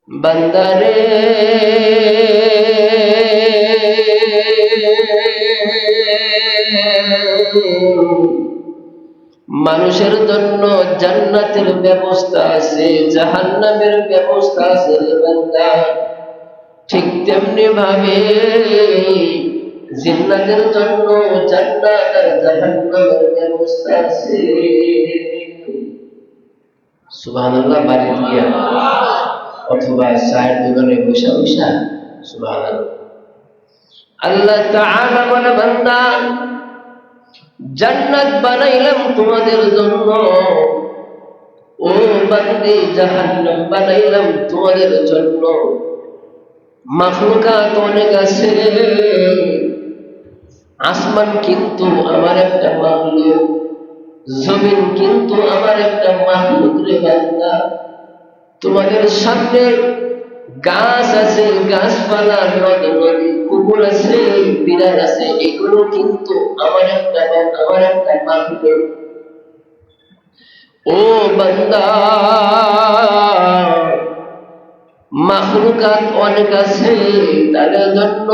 বান্দারে মানুষের জন্য জান্নাতের ব্যবস্থা আছে, জাহান্নামের ব্যবস্থা আছে বান্দা। ঠিক তেমনি ভাবে জিন্নাতের জন্য জান্নাত আর জাহান্নামের ব্যবস্থা আছে। সুবহানাল্লাহ বাড়ি গিয়া অথবা চায়ের দোকানে বসা বসা সুবহানাল্লাহ। আল্লাহ তাআলা বলে, বান্দা জান্নাত বানাইলাম তোমাদের জন্য, ও বান্দি জাহান্নাম বানাইলাম তোমাদের জন্য। মাখলুকাত অনেক আছে, আসমান কিন্তু আমার একটা মাখলুক, জমিন কিন্তু আমার একটা মাখলুক রে বান্দা। তোমাদের সামনে গাছ আছে, গাছপালা, নদ নদী, পুকুর আছে, বিড়াল আছে, এগুলো কিন্তু আমার একটা মাখলুক। ও বান্দা মাখলুকাত অনেক আছে, তাদের জন্য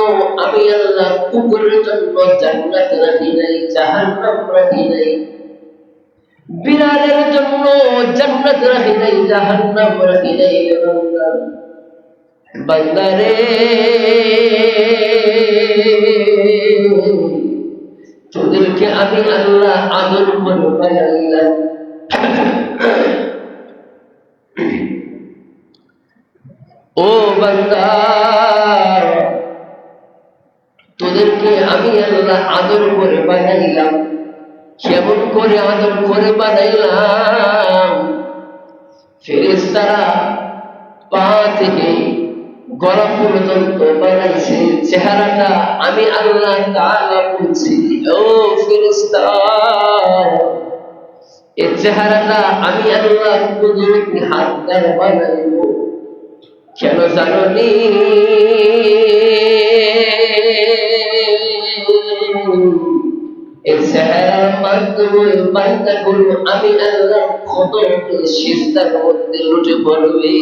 আমি আল্লাহ পুকুরের জন্য জান্নাত রাখি নাই, জাহান্নাম রাখি নাই। বিড়ালের জন্য জান্নাত রাখি নাই, জাহান্নাম রাখি নাই। বান্দারে তোদেরকে আমি আল্লাহ আদর করে বানাইলাম। ও বান্দা তোদেরকে আমি আল্লাহ আদর করে বানাইলাম। কেমন করে আদর করে বানাইলাম? ফেরেশতারা পা থেকে গলা পর্যন্ত বানাইছে, চেহারাটা আমি আল্লাহ তাআলা বলছি, ও ফেরেশতা এই চেহারাটা আমি আল্লাহ কুদরতি হাত দ্বারা বানাইব। কেন জানি? এই চেহারার মাধ্যমে বান্দাগুলো আমি আল্লাহ কদমে সিজদার মধ্যে লুটে পড়বে।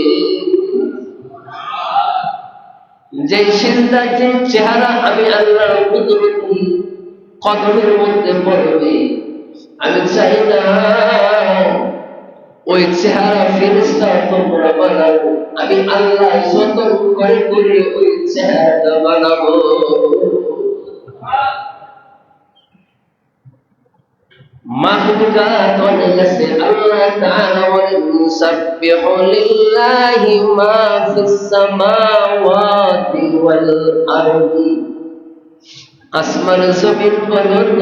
যে সিজদা, যে চেহারা আমি আল্লাহর কুদরতি কদমের মধ্যে পড়বে, আমি চাই না ওই চেহারা ফেরেশতা তোমরা বানাবো, আমি আল্লাহ যতন করে করে ওই চেহারাটা বানাবো। মাখলুকাত অনেক আছে, আল্লাহ তাআলা বলেন সাব্বিহু লিল্লাহি মা ফিস সামাওয়াতি ওয়াল আরদি। আসমান জমিন বলুন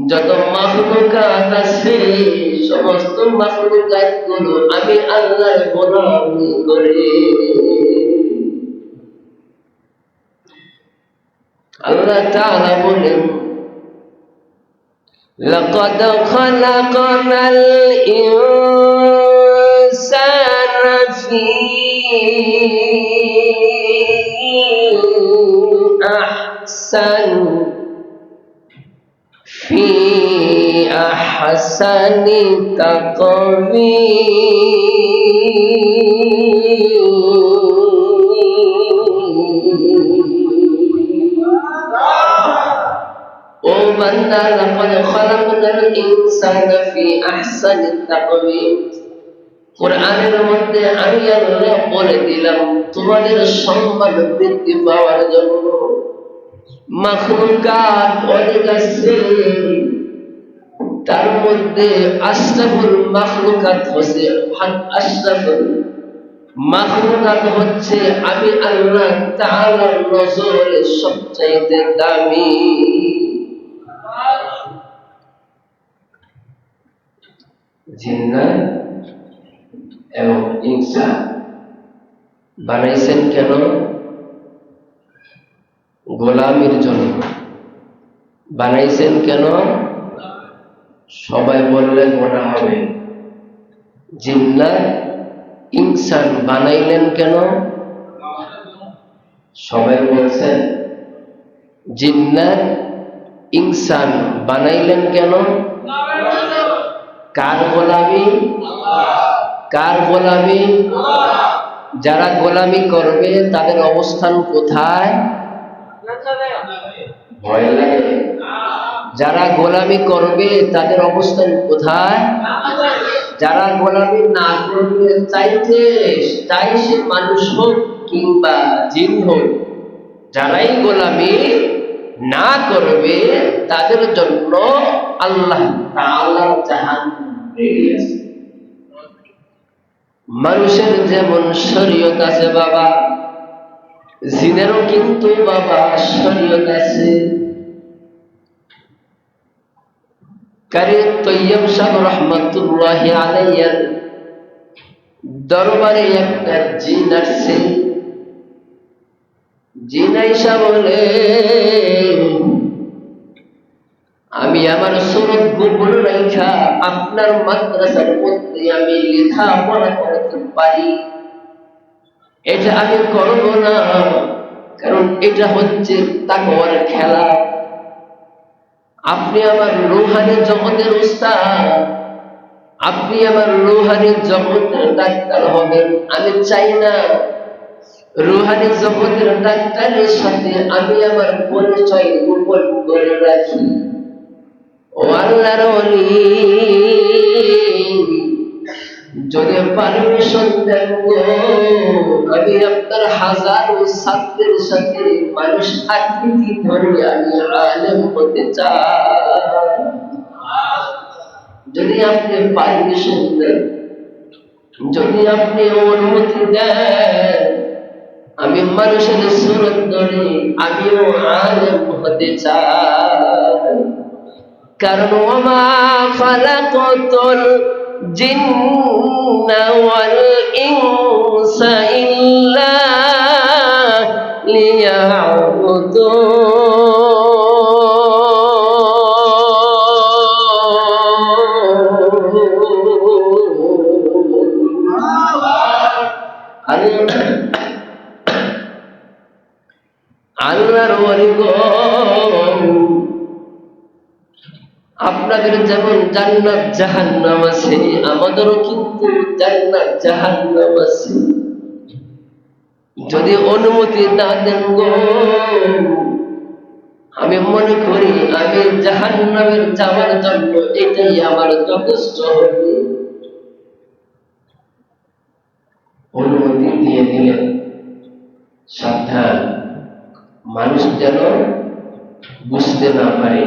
যত মাখলুকাত আছে, সমস্ত মাখলুকাত গুলো আমি আল্লাহর গোলামি করে। আল্লাহ তাআলা বলেন লাকাদ খালাকনাল ইনসানা ফি আহসানি তাকওয়ীম। ও বান্দা লাকাদ খালাকনাল ইনসানা ফি আহসানি তাকওয়ীম। কোরআনের মধ্যে আমি আল্লাহ বলে দিলাম তোমাদের সম্মান বৃদ্ধি পাওয়ার জন্য মাখলুকাত অনেক আছে, তার মধ্যে আশরাফুল মাখলুকাত হচ্ছে আমি আল্লাহ তাআলার নজরে সবচাইতে দামি। জিন্নাত এবং ইনসান বানাইছেন কেন? গোলামির জন্য। বানাইছেন কেন? সবাই বললে গোনা হবে। জিন্নাত ইনসান বানাইলেন কেন? সবাই বলছেন। জিন্নাত ইনসান বানাইলেন কেন? কার গোলামি? কার গোলামি? যারা গোলামি করবে তাদের অবস্থান কোথায়? ভয় লাগে? যারা গোলামি করবে তাদের অবস্থান কোথায়? যারা গোলামি না করবে, চাই সে মানুষ হোক কিংবা জিন হোক, যারাই গোলামি না করবে তাদের জন্য আল্লাহ তাআলা জাহান্নাম রেডি আছে। মানুষের যেমন শরীয়ত আছে বাবা, জিনেরও কিন্তু বাবা শরীয়ত আছে। কারি তৈয়ব সাহেব রহমাতুল্লাহি আলাইহি দরবারে একটা জিন আসছে। জিন আইসা বলে, আমি আমার সুরত গোপন রাখা আপনার মাদ্রাসার মধ্যে আমি লেখাপড়া করতে পারি, এটা আমি করব না, কারণ এটা হচ্ছে তাকওয়ার খেলা। আপনি আমার রূহানি জগতের উস্তাদ, আপনি আমার রূহানি জগতের ডাক্তার হবেন। আমি চাই না রূহানি জগতের ডাক্তারের সাথে আমি আমার পরিচয় গোপন করে রাখি। ও আল্লাহর ওলি, যদি পারমিশন দেন গো, আমি আপনার হাজারো ছাত্রের সাথে মানুষ আকৃতি ধরে আমি আলেম হতে চাই। যদি আপনি পারমিশন দেন, যদি আপনি অনুমতি দেন, আমি মানুষের সুরত ধরে আমিও আলেম হতে চাই। কারণ ওমা খালাকাতুল জিন্না ওয়াল ইনসা ইল্লা লিয়াবুদুন। আল্লাহর ওলি গো, আপনাদের যেমন জান্নাত জাহান্নাম আছে, আমাদেরও কিন্তু জান্নাত জাহান্নাম আছে। যদি অনুমতি না দেন গো, আমি মনে করি আমি জাহান্নামের যাওয়ার জন্য এটাই আমার যথেষ্ট হবে। অনুমতি দিয়ে দিলেন। সাবধান, মানুষ যেন বুঝতে না পারে,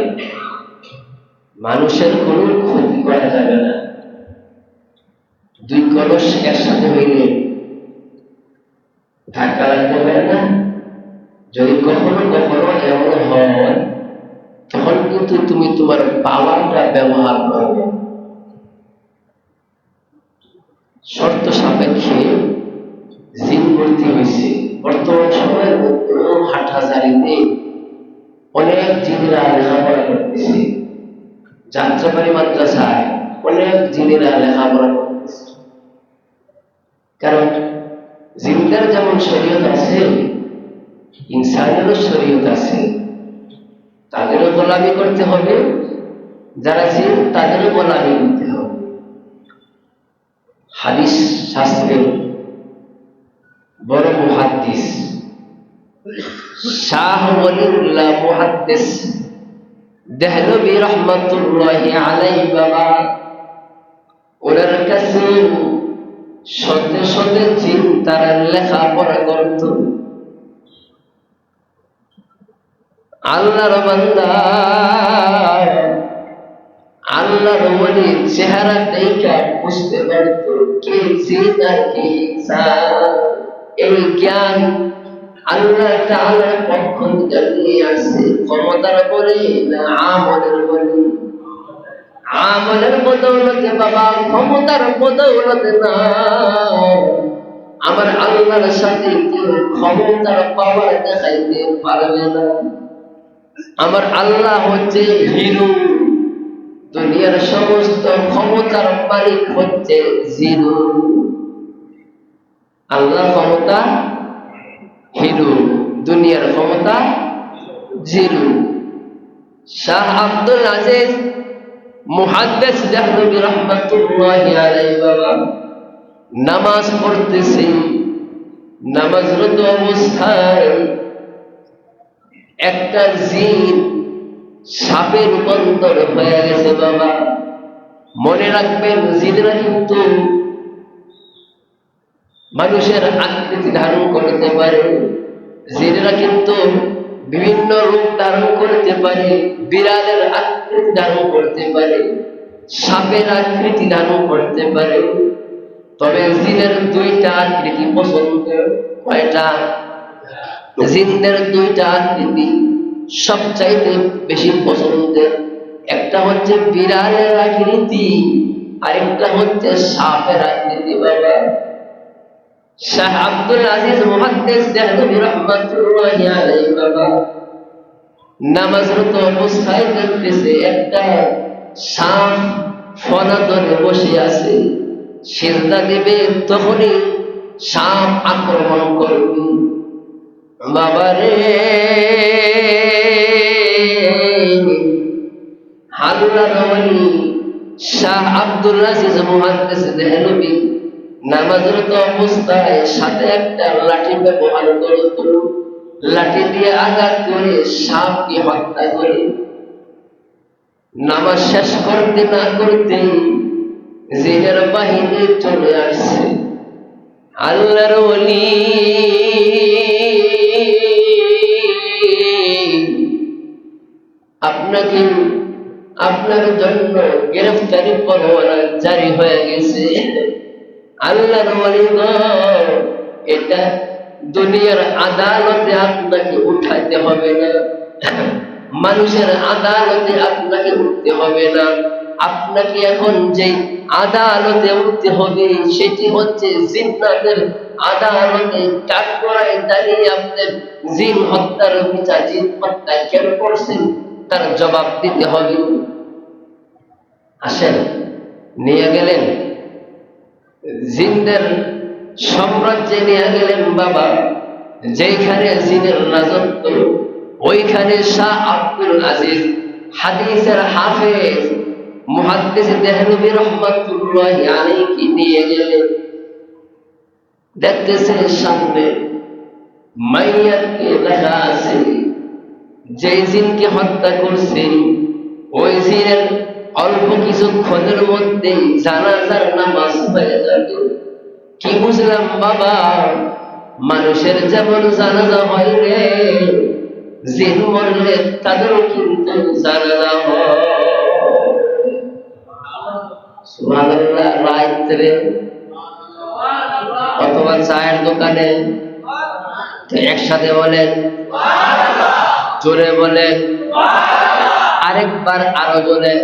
মানুষের কোনো ক্ষতি করা যাবে না। দুই কলস একসাথে হইলে ধাক্কা লাগতে পারে না। যদি কখনো কখনো এমন হয়, তখন কিন্তু তুমি তোমার পাওয়ারটা ব্যবহার করবে। শর্ত সাপেক্ষে জিন ভর্তি হয়েছে। বর্তমান সময়ের হাটহাজারিতে অনেক জিনেরা লেখাপড়া করতেছে। যাত্রাবাড়ি মাদ্রাসায় অনেক জিনেরা লেখাপড়া করতেছে। কারণ জিনদের যেমন শরীয়ত আছে, ইনসানেরও শরীয়ত আছে। তাদেরও গোলামি করতে হবে, যারা জিন তাদেরও গোলামি করতে হবে। হাদিস শাস্ত্রের বড় মুহাদ্দিস শাহ ওয়ালিউল্লাহ মুহাদ্দিস দেহলভী রহমাতুল্লাহি আলাইহি বাবা, ওনার কাছে শতে শতে জিন তারা লেখাপড়া করত। আল্লাহর বান্দা, আল্লাহর ওলির চেহারা দেখে বুঝতে পারত কে জিন আর কে ইনসান। এই জ্ঞান আল্লাহ তাআলার পক্ষ থেকে নিয়ে আসছে। ক্ষমতার বলে না আমলের বলে? আমলের বদৌলতে বাবা, ক্ষমতার বদৌলতে না। আমার আল্লাহর সাথে কেউ ক্ষমতার পাওয়ার দেখাইতে পারবে না। আমার আল্লাহ হচ্ছে হিরো, দুনিয়ার সমস্ত ক্ষমতার মালিক হচ্ছে জিরো। আল্লাহ ক্ষমতা হিরো, দুনিয়ার ক্ষমতা জিরো। শাহ আব্দুল আজিজ মুহাদ্দিস দেহলভী রহমাতুল্লাহি আলাইহি বাবা, নামাজ পড়তেছি, নামাজরত অবস্থায় একটা জিন সাপে রূপান্তর হয়ে গেছে। বাবা মনে রাখবেন, জিনেরা কিন্তু মানুষের আকৃতি ধারণ করতে পারে, জিনেরা কিন্তু বিভিন্ন রূপ ধারণ করতে পারে, বিড়ালের আকৃতি ধারণ করতে পারে, সাপের আকৃতি ধারণ করতে পারে। তবে জিনের দুইটা আকৃতি পছন্দ। কয়টা? জিনদের দুইটা আকৃতি সবচাইতে বেশি পছন্দের। একটা হচ্ছে বিড়ালের আকৃতি, আরেকটা হচ্ছে সাপের আকৃতি। বাবা শাহ আব্দুল আজিজ মুহাদ্দিস দেহলভী রাহমাতুল্লাহি আলাইহি বাবা নামাজরত অবস্থায় দেখতেছে একটা সাপ ফনা ধরে বসে আছে, সিজদা দিবে, তখনই সাপ আক্রমণ করবে। বাবারে আল্লাহর ওলি শাহ আব্দুল আজিজ মুহাদ্দিস দেহলভী নামাজরত অবস্থায় সাথে একটা লাঠি ব্যবহার করত, লাঠি দিয়ে আঘাত করে সাপকে হত্যা করে। নামাজ শেষ করতে না করতে জিনের বাহিনী চলে আসছে। আল্লাহর ওলি আপনার জন্য গ্রেফতারি পরোয়ানা জারি হয়ে গেছে। আল্লাহর ওলি গো, এটা দুনিয়ার আদালতে আপনাকে উঠাইতে হবে না, মানুষের আদালতে আপনাকে উঠতে হবে না। আপনাকে এখন যে আদালতে উঠতে হবে সেটি হচ্ছে জিন্নাতের আদালতে। কাঠগড়ায় দাঁড়িয়ে আপনার জিন হত্যার বিচার, জিন হত্যা কেন করছেন তার জবাব দিতে হবে। আসেন, নিয়ে গেলেন জিনদের সাম্রাজ্যে, নিয়ে গেলেন বাবা যেখানে জিনের রাজত্ব, ওইখানে শাহ আব্দুল আজিজ হাদিসের হাফেজ মুহাদ্দিস দেহলভী রাহমাতুল্লাহি আলাইহি নিয়ে গেলেন। দেখতেছে সামনে মাইয়াতকে লেখা আছে, যে জিনকে হত্যা করছে ওই জিনের অল্প কিছুক্ষণের মধ্যে জানাজার নামাজ হয়ে যাবে। কি বুঝলাম বাবা? মানুষের যেমন জানাজা হয় রে, জিন মরলে তাদেরও কিন্তু জানাজা হয়। সুবহানাল্লাহ। রাত্রে অথবা চায়ের দোকানে একসাথে বলেন, জোরে বলেন, আরেকবার আরো জোরে।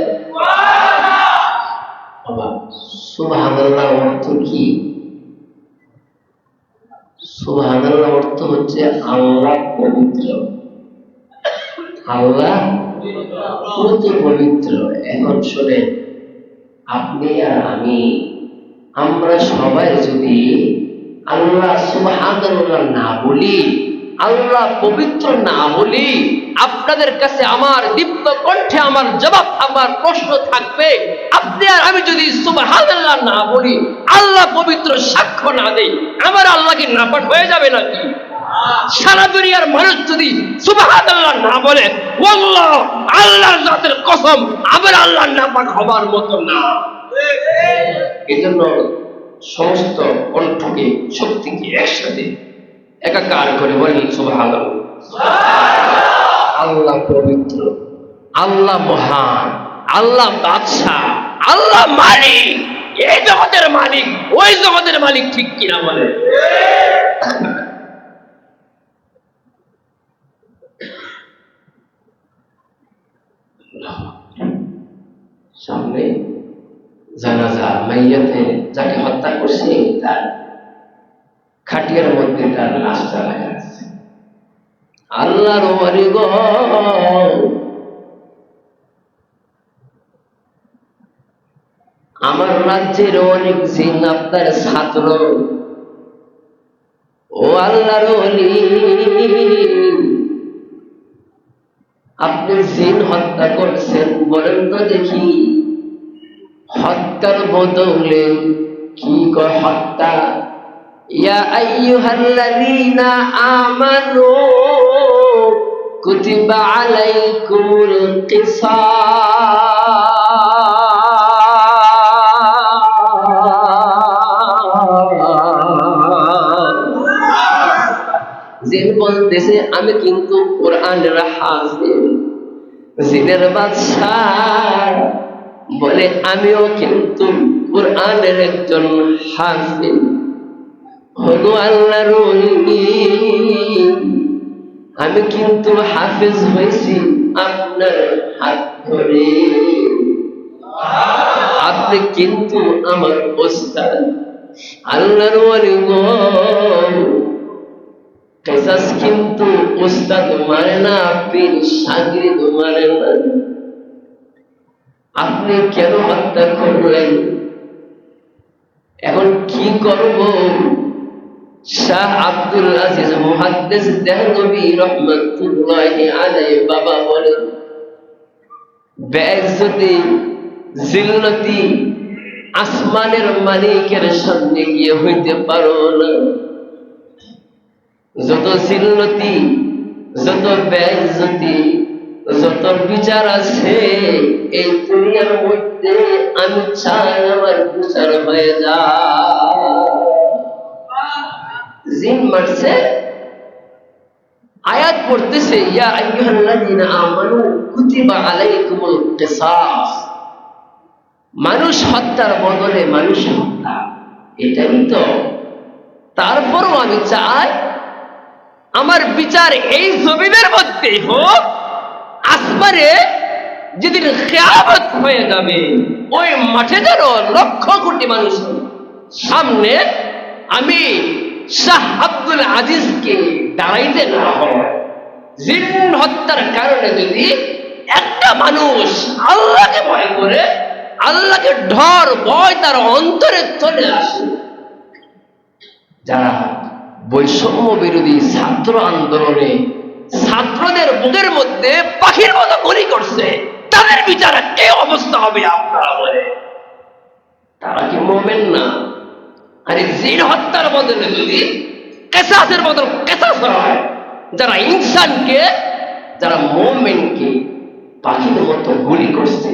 সুবহানাল্লাহ অর্থ কি? সুবহানাল্লাহ অর্থ হচ্ছে আল্লাহ পবিত্র, আল্লাহ পবিত্র। এখন শোনেন, আপনি আর আমি, আমরা সবাই যদি আল্লাহ সুবহানাল্লাহ না বলি, আল্লাহ পবিত্র না বলি, আপনাদের কাছে আমার দীপ্ত কণ্ঠে আমার জবাব, আমার প্রশ্ন থাকবে, আপনি আর আমি যদি সুবহানাল্লাহ না বলি, আল্লাহ পবিত্র সাক্ষ্য না দেই, আমার আল্লাহ কি নাপাক হয়ে যাবে নাকি? সারা দুনিয়ার মানুষ যদি সুবহানাল্লাহ না বলে, ওয়াল্লাহ আল্লাহর জাতের কসম, আমার আল্লাহ নাপাক হবার মতো না। এজন্য সমস্ত কণ্ঠকে, শক্তিকে একসাথে একাকার করে বলি সুবহানাল্লাহ। আল্লাহ পবিত্র, আল্লাহ মহান, আল্লাহ বাদশাহ, আল্লাহ মালিক, এই জগতের মালিক, ওই জগতের মালিক, ঠিক কিনা বলে? সামনে জানাজা, মাইয়াতে যাকে হত্যা করছে তার খাটিয়ার মধ্যে তার লাশটা রাখা আছে। আল্লাহর ওলি গো, আমার রাজ্যের অনেক জিন আপনার ছাত্র। ও আল্লাহর ওলি, আপনি জিন হত্যা করছেন, বলেন তো দেখি, হত্যার বদলে কি কয় হত্যা। ইয়া আইয়ুহাল্লাযীনা আমানু কুতিবা আলাইকুমুল কিসাস। জিন বলতেছে আমি কিন্তু কোরআনের হাফেজ। জিনের বাদশাহ বলে আমিও কিন্তু কোরআনের একজন হাফেজ। ওগো আল্লাহর ওলি, আমি কিন্তু হাফেজ হয়েছি আপনার হাত ধরে। আপনি কিন্তু আমার ওস্তাদ। আল্লাহর ওলি গো, কিসাস কিন্তু ওস্তাদ মানে না, পীর শাগির্দ মানে না। আপনি কেন হত্যা করলেন? এখন কি করব? শাহ আব্দুল আজিজ মুহাদ্দিস দেহলভী রাহমাতুল্লাহি আলাইহি বাবা বলেন, বেইজ্জতি জিল্লতি আসমানের মালিকের সামনে গিয়ে হইতে পারো না। যত জিল্লতি, যত বেইজ্জতি, যত বিচার আছে এই দুনিয়ার মধ্যে, আমি চাই আমার বিচার হয়ে যায়। জিন মারছে, আয়াত পড়তেছে ইয়া আইয়ুহাল্লাযীনা আমানু কুতিবা আলাইকুমুল কিসাস। মানুষ হত্যার বদলে মানুষ হত্যা, এটাই তো। তারপরও আমি চাই আমার বিচার এই জমিনের মধ্যে হোক। আসমানে যেদিন কিয়ামত হয়ে যাবে ওই মাঠে যেন লক্ষ কোটি মানুষের সামনে আমি শাহ আব্দুল আজিজকে দাঁড়াইতে না হয়। জিন হত্যার কারণে যদি একটা মানুষ আল্লাহকে ভয় করে, আল্লাহকে ডর ভয় তার অন্তরে চলে আসে। যারা বৈষম্য বিরোধী ছাত্র আন্দোলনে ছাত্রদের বুকের মধ্যে পাখির মতো গুলি করছে, তাদের বিচারে কি অবস্থা হবে আপনারা বলে? তারা কি মুমিন না? আরে জিন হত্যার বদলে যদি কিসাসের বদল কিসাস হয়, যারা ইনসানকে, যারা মুমিনকে পাখির মতো গুলি করছে,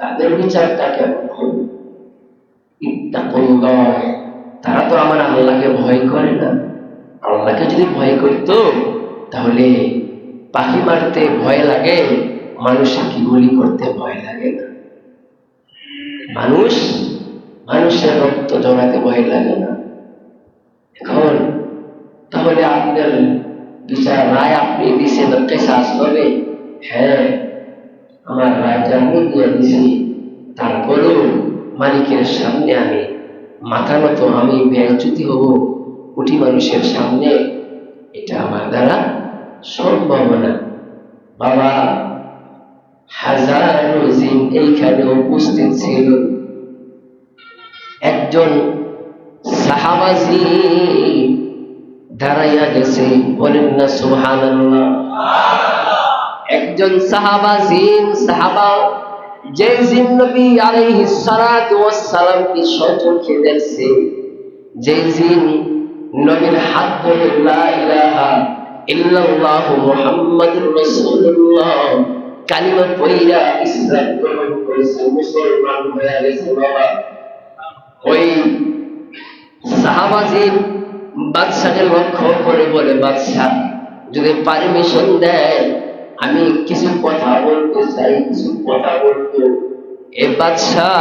তাদের বিচারটা কেমন হবে? ইত্তাকুল্লাহ। তারা তো আমার আল্লাহকে ভয় করে না। আল্লাহকে যদি ভয় করত তাহলে পাখি মারতে ভয় লাগে, মানুষের কি গুলি করতে ভয় লাগে না? মানুষের রক্ত জড়াতে ভয় লাগে না? এখন তাহলে আপনার বিচার রায় আপনি দিচ্ছেন কিসাস হবে। হ্যাঁ, আমার রায়টা আমি দিয়ে দিছি, তারপরেও মালিকের সামনে আমি মাথা নত, আমি বেইজ্জতি হব কোটি মানুষের সামনে, এটা আমার দ্বারা সম্ভব না। বাবা, হাজারো জিন এইখানে উপস্থিত ছিল। একজন সাহাবা জিন দাঁড়াইয়া গেছে, বলেন না সুবহানাল্লাহ। একজন সাহাবা জিন, সাহাবা যে জিন নবী আলাইহিস সালাতু ওয়াস সালাম কি সচক্ষে দেখছে, যে জিন নবীর হাত ধরে লা ইলাহা ইল্লাল্লাহু মুহাম্মাদুর রাসূলুল্লাহ কালিমা পড়িয়া ইসলাম গ্রহণ করেছে, মুসলমান হয়ে গেছে। বাবা, ওই সাহাবা জিন বাদশাকে লক্ষ্য করে বলে, বাদশাহ যদি পারমিশন দেয় আমি কিছু কথা বলতে চাই, কিছু কথা বলতে। এ বাদশাহ,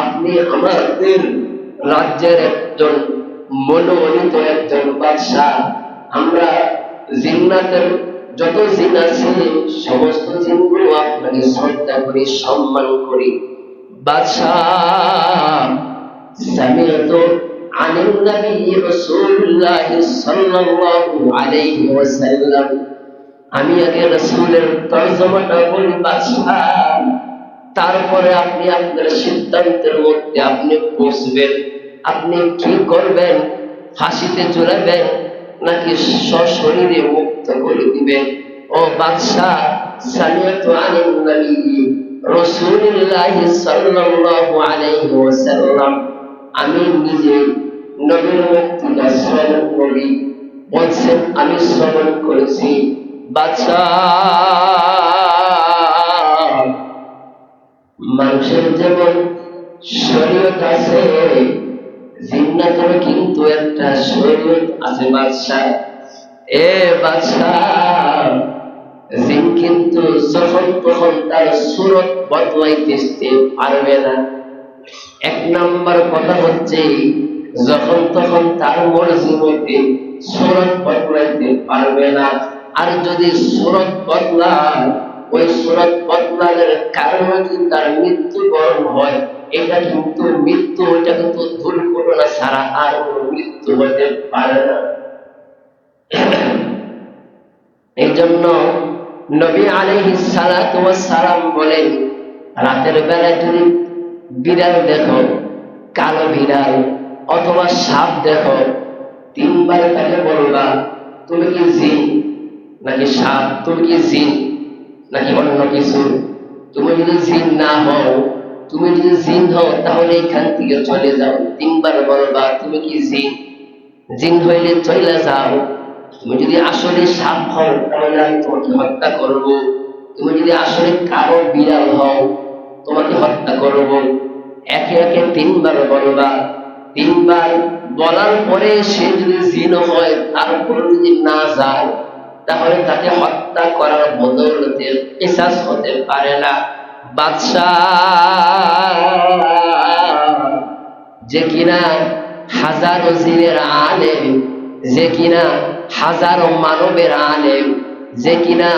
আপনি আমাদের রাজ্যের একজন মনোনীত একজন বাদশাহ। আমরা জিন্নাতের যত জিন আছে সমস্ত জিনগুলো আপনাকে শ্রদ্ধা করি, সম্মান করি। বাদশাহ, সামিআতু আনিন নবী রাসূলুল্লাহ সাল্লাল্লাহু আলাইহি ওয়াসাল্লাম। আমি আগে রাসূলের তরজমাটা বলি বাদশাহ, তারপরে আপনি আপনার সিদ্ধান্তের মধ্যে আপনি পৌঁছবেন। আপনি কি করবেন? ফাঁসিতে ঝুলাবেন নাকি সশরীরে মুক্ত করে দিবেন? ও বাদশাহ, সামিআতু আনিন নবী রাসূলুল্লাহ সাল্লাল্লাহু আলাইহি ওয়াসাল্লাম, আমি নিজে নবীর মুক্তিকা শ্রবণ করি, বলছেন আমি শ্রবণ করেছি, বাদশাহ মানুষের যেমন শরীয়ত আছে, জিন্নাতের কিন্তু একটা শরীয়ত আছে বাদশাহ। এ বাদশাহ, জিন কিন্তু যখন তখন তার সুরত বদলাইতে পারবে না। এক নাম্বার কথা হচ্ছে, যখন তখন তার মর্জি মতে সুরত বদলাইতে পারবে না। আর যদি সুরত বদলায়, ওই সুরত বদলানোর কারণে যদি তার মৃত্যুবরণ হয়, এটা কিন্তু মৃত্যু, ওইটা কিন্তু দুর্ঘটনা ছাড়া আর কোনো মৃত্যু হতে পারে না। এই জন্য নবী আলাইহিস সালাতু ওয়াস সালাম বলেন, রাতের বেলায় যদি বিড়াল দেখো, কালো বিড়াল অথবা সাপ দেখো, তিনবার তাকে বলবা তুমি কি জিন নাকি সাপ, তুমি কি জিন নাকি অন্য কিছু। তুমি যদি জিন না হও, তুমি যদি জিন হও তাহলে এখান থেকে চলে যাও। তিনবার বলবা তুমি কি জিন, জিন হইলে চলে যাও। তুমি যদি আসলে সাপ হও তাহলে আমি তোমাকে হত্যা করব। তুমি যদি আসলে কালো বিড়াল হও, তোমাকে হত্যা করব। একে একে তিনবার বলবা। তিনবার বলার পরে সে যদি জিন হয়, তারপর যদি না যায়, তাহলে তাকে হত্যা করার বদৌলতে কিসাস হতে পারে না। বাদশাহ যে কিনা হাজারো জিনের আলেম, যে কিনা হাজারো মানবের আলেম, যে কিনা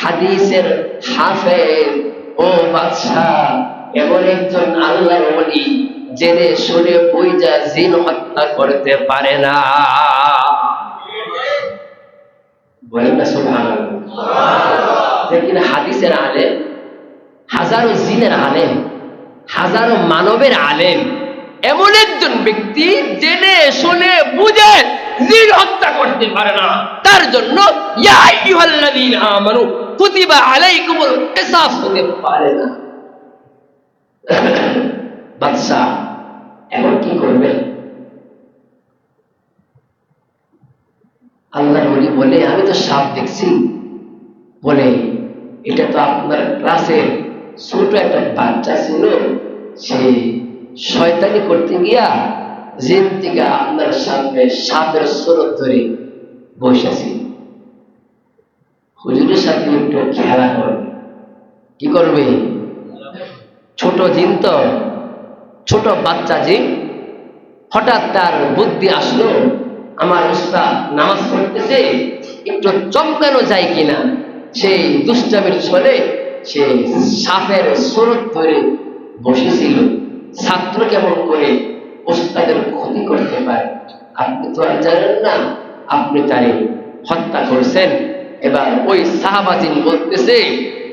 হাদিসের হাফেজ, ও বাদশাহ এমন একজন আল্লাহর ওলি, জেনে শুনে বুঝা জিন হত্যা করতে পারে না। বলেন না সুবহানাল্লাহ। যে কিনা হাদিসের আলেম, হাজারো জিনের আলেম, হাজারো মানবের আলেম, এমন একজন ব্যক্তি জেনে শুনে বুঝে জিন হত্যা করতে পারে না, তার জন্য ইয়া আইয়ুহাল্লাযীনা আমানু কুতিবা আলাইকুমুল কিসাস হতে পারে না। বাদশা এখন কি করবে? আল্লাহর ওলি বলে, আমি তো সাপ দেখছি। বলে, এটা তো আপনার ক্লাসের ছোট একটা বাচ্চা ছিল, সে শয়তানি করতে গিয়া জিন থেকে আপনার সামনে সাপের সুরত ধরে বসেছি। হুজুরের সাথে একটু খেলা করবে। কি করবে? ছোট জিন তো, ছোট বাচ্চা জিন। হঠাৎ তার বুদ্ধি আসলো, আমার উস্তাদ নামাজ পড়তেছে, একটু চমকানো যায় কিনা। সেই দুষ্টামির ছলে সে সাপের সুরত ধরে বসেছিল। ছাত্র কেমন করে উস্তাদের ক্ষতি করতে পারে আপনি তো আর জানেন না, আপনি তারে হত্যা করছেন। এবার ওই সাহাবাজিন বলতেছে,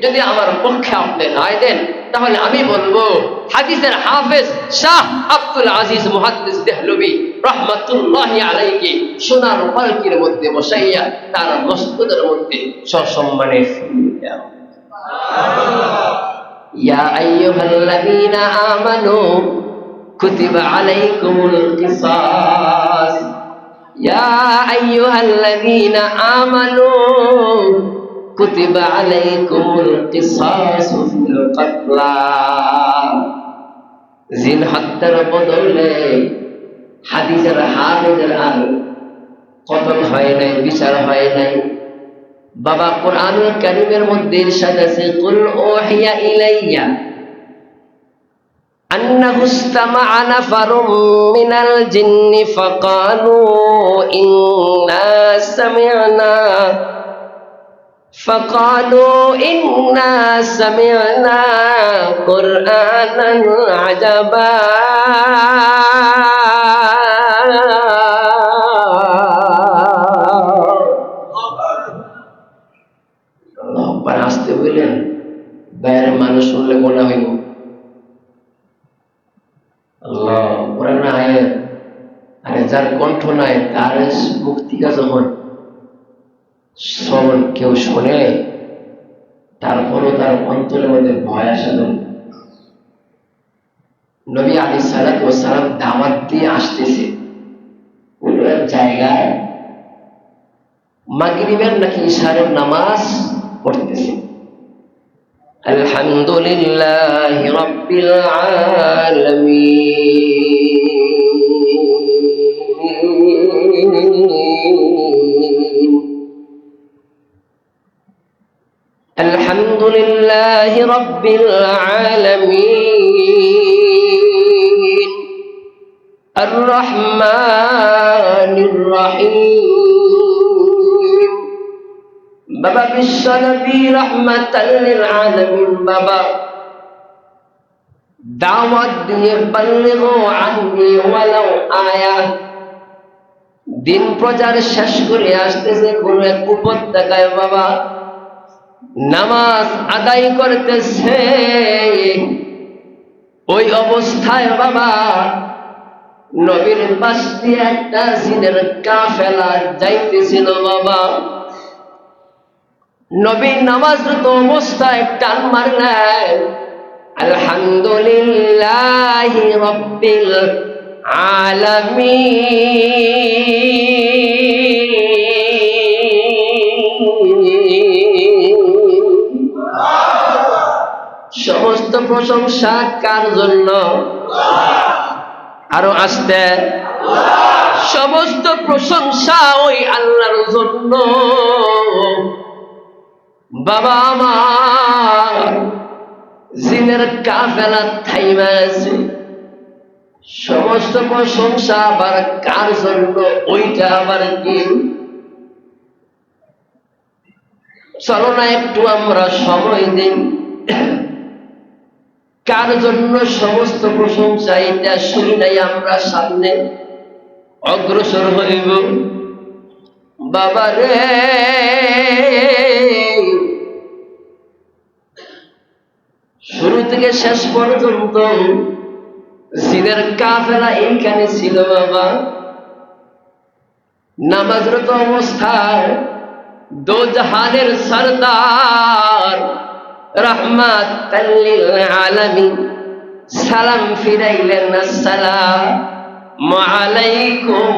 যদি আমার পক্ষে আপনি রায় দেন তাহলে আমি বলবো হাদিসের হাফেজ শাহ আব্দুল আজিজ মুহাদ্দিস দেহলভী রাহমাতুল্লাহি আলাইহি সোনার পালকির মধ্যে বসাইয়া তার মসজিদের মধ্যে সসম্মানে শুইয়ে দাও। ইয়া আইয়ুহাল্লাযীনা আমানু কুতিবা আলাইকুমুল কিসাস, ইয়া আইয়ুহাল্লাযীনা আমানু কুতিবা আলাইকুমুল কিসাস ফিল কাতলা। জিন হত্যার বদলে হাদিসের হাফেজের আর কতল হয় নাই, বিচার হয় নাই। বাবা কোরআনুল কারীমের মধ্যে ইরশাদ আছে, কুল ওহিয়া ইলাইয়া أنه استمع نفر من الجن فقالوا إنا سمعنا قرآنا عجبا আসতে বললেন, বাইরের মানুষ শুনলে গোনা হইব। আল্লাহ কোরআন আয়াত, আরে যার কণ্ঠ নাই তার মুক্তিকা যখন শ্রবণ কেউ শোনে, তারপরও তার অন্তরের মধ্যে ভয় আসলো। নবী আলাইহিস সালাতু ওয়াস সালাম দাওয়াত দিয়ে আসতেছে কোন এক জায়গায়, মাগরিবের নাকি ইশারের নামাজ পড়তেছে। আলহামদুলিল্লাহি রাব্বিল আলামিন, আলহামদুলিল্লাহি রাব্বিল আলামিন, আর রহমানির রহিম। বাবা বিশ্বনবী রাহমাতাল লিল আলামিন বাবা দাওয়াত দিয়ে বাল্লিগু আন্নি ওয়ালাউ আয়া, দিন প্রচার শেষ করে আসতেছে কোন এক উপত্যকায় বাবা, নামাজ আদায় করতেছে। ওই অবস্থায় বাবা নবীর পাশ দিয়ে একটা জিনের কাফেলা যাইতেছিল বাবা। নবী নামাজরত অবস্থায় টান মারলেন, আলহামদুলিল্লাহি রাব্বিল আলামিন। সমস্ত প্রশংসা কার জন্য? আরো আসতে, সমস্ত প্রশংসা ওই আল্লাহর জন্য। বাবা আমার জিনের কাফেলা থাইমা আছে, সমস্ত প্রশংসা আবার কার জন্য? ওইটা আবার কি? চলো না একটু আমরা সময় দিন, কার জন্য সমস্ত প্রশংসা এটা শুনি নাই, আমরা সামনে অগ্রসর হইব। বাবা রে, শুরু থেকে শেষ পর্যন্ত জিনের কাফেলা এইখানে ছিল বাবা। নামাজরত অবস্থায় দোজাহানের সরদার রাহমাতাল লিল আলামিন সালাম ফিরাইলেন, আসসালামু আলাইকুম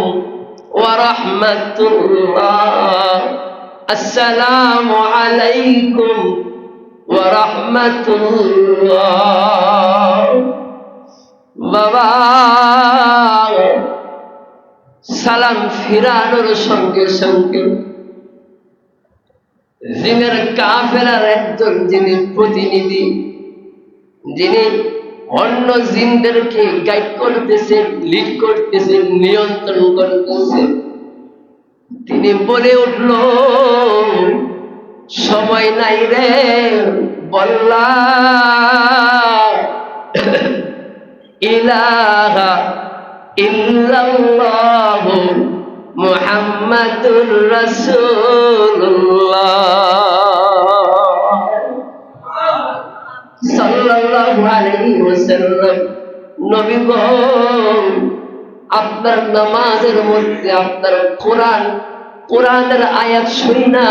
ওয়া রাহমাতুল্লাহ, আসসালামু আলাইকুম ওয়া রাহমাতুল্লাহ। বাবা সালাম ফিরানোর সঙ্গে সঙ্গে জিনের কাফেলার একজন যিনি প্রতিনিধি, যিনি অন্য জিনদেরকে গাইড করতেছে, লিড করতেছে, নিয়ন্ত্রণ করতেছে, তিনি বলে উঠল, সময় নাই রে বল্লা, ইলাহা ইল্লাল্লাহু মুহাম্মাদুর রাসূলুল্লাহ সাল্লাল্লাহু আলাইহি ওয়াসাল্লাম। নবী গো, আপনার নামাজের মধ্যে আপনার কোরআনের আয়াত শুনি না,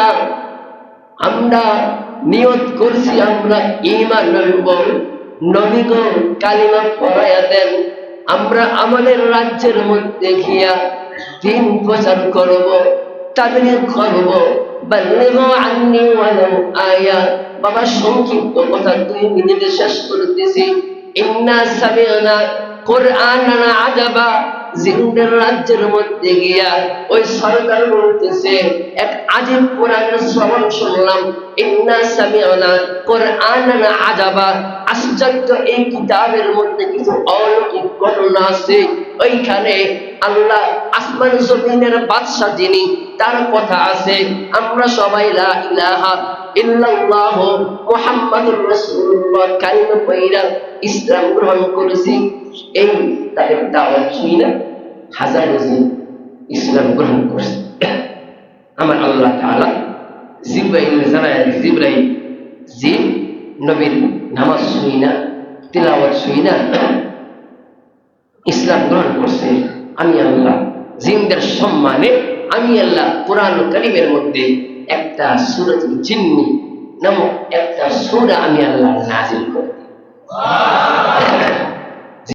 আমরা নিয়ত করছি আমরা ঈমান আনব। নবী গো, কালিমা পড়ায়া দেন, আমরা আমাদের রাজ্যের মধ্যে গিয়া দিন প্রচার করব, তাবলীগ করব। বাল্লিগু আন্নি ওয়ালাউ আয়া। বাবা সংক্ষিপ্ত কথা 2 মিনিটে শেষ করতেছি। ইন্না সামি'না কুরআনান আজাবা, জিন্দের রাজ্যের মধ্যে গিয়া ওই সরকার বলতেছে, এক আজীব কোরআনের শ্রবণ শুনলাম। ইন্না সামি'না কুরআনান আজাবা, আশ্চর্য এই কিতাবের মধ্যে কিছু অলৌকিক ঘটনা আছে। ওইখানে আল্লাহ আসমান জমিনের বাদশা যিনি, তার কথা আছে। আমরা সবাই লা ইলাহা ইল্লাল্লাহ মুহাম্মাদুর রাসূলুল্লাহ কালিমা পড়া ইসলাম গ্রহণ করেছি। এই তাদের দাওয়াত শুনি না, হাজার জন ইসলাম গ্রহণ করছে। আমার আল্লাহ তাআলা জিব্রাইল জানায়, জিব্রাইল জি নবীর নামাজ শুনি না, তিলাওয়াত শুনি না, ইসলাম গ্রহণ করছে। আমি আল্লাহ জিনদের সম্মানে আমি আল্লাহ কোরআন কারীমের মধ্যে একটা সূরাতুল জিন্নি নামক একটা সূরা আমি আল্লাহ নাযিল করি।